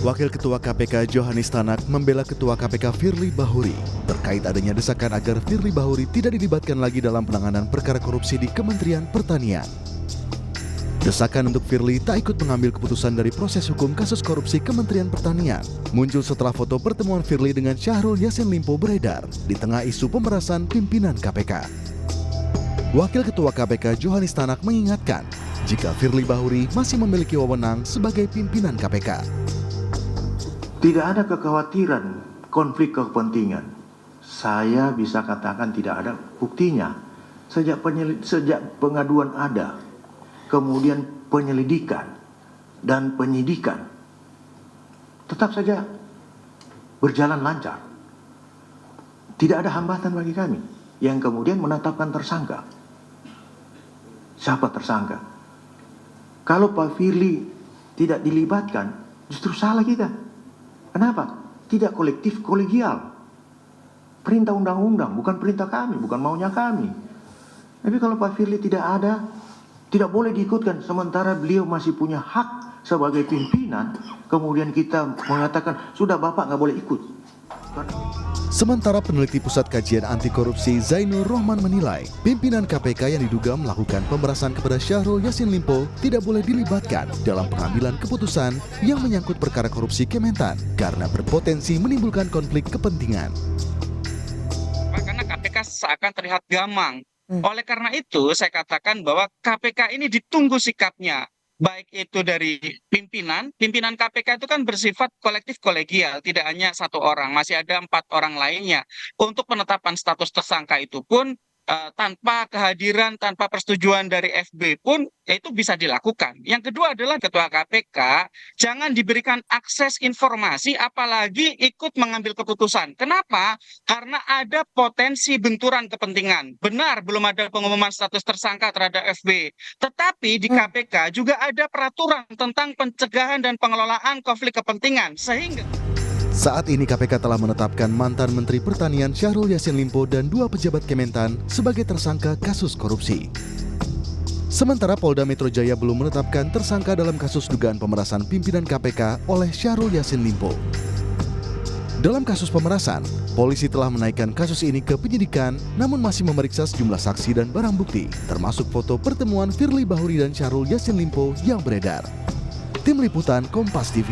Wakil Ketua KPK Johanis Tanak membela Ketua KPK Firly Bahuri terkait adanya desakan agar Firly Bahuri tidak dilibatkan lagi dalam penanganan perkara korupsi di Kementerian Pertanian. Desakan untuk Firly tak ikut mengambil keputusan dari proses hukum kasus korupsi Kementerian Pertanian muncul setelah foto pertemuan Firly dengan Syahrul Yassin Limpo beredar di tengah isu pemerasan pimpinan KPK. Wakil Ketua KPK Johanis Tanak mengingatkan jika Firly Bahuri masih memiliki wewenang sebagai pimpinan KPK. Tidak ada kekhawatiran konflik kepentingan. Saya bisa katakan tidak ada buktinya. Sejak pengaduan ada, kemudian penyelidikan dan penyidikan, tetap saja berjalan lancar. Tidak ada hambatan bagi kami yang kemudian menetapkan tersangka. Siapa tersangka? Kalau Pak Firly tidak dilibatkan, justru salah kita. Kenapa? Tidak kolektif kolegial. Perintah undang-undang, bukan perintah kami, bukan maunya kami. Tapi kalau Pak Firly tidak ada, tidak boleh diikutkan. Sementara beliau masih punya hak sebagai pimpinan, kemudian kita mengatakan, sudah Bapak nggak boleh ikut. Sementara peneliti Pusat Kajian Anti Korupsi Zainur Rohman menilai, pimpinan KPK yang diduga melakukan pemerasan kepada Syahrul Yassin Limpo tidak boleh dilibatkan dalam pengambilan keputusan yang menyangkut perkara korupsi Kementan karena berpotensi menimbulkan konflik kepentingan. Karena KPK seakan terlihat gamang. Oleh karena itu, saya katakan bahwa KPK ini ditunggu sikapnya. Baik itu dari pimpinan KPK itu kan bersifat kolektif kolegial, tidak hanya satu orang, masih ada 4 orang lainnya. Untuk penetapan status tersangka itu pun tanpa kehadiran, tanpa persetujuan dari FB pun itu bisa dilakukan. Yang kedua adalah Ketua KPK jangan diberikan akses informasi apalagi ikut mengambil keputusan. Kenapa? Karena ada potensi benturan kepentingan. Benar belum ada pengumuman status tersangka terhadap FB. Tetapi di KPK juga ada peraturan tentang pencegahan dan pengelolaan konflik kepentingan. Sehingga saat ini KPK telah menetapkan mantan Menteri Pertanian Syahrul Yassin Limpo dan 2 pejabat Kementan sebagai tersangka kasus korupsi. Sementara Polda Metro Jaya belum menetapkan tersangka dalam kasus dugaan pemerasan pimpinan KPK oleh Syahrul Yassin Limpo. Dalam kasus pemerasan, polisi telah menaikkan kasus ini ke penyidikan namun masih memeriksa sejumlah saksi dan barang bukti, termasuk foto pertemuan Firly Bahuri dan Syahrul Yassin Limpo yang beredar. Tim Liputan Kompas TV.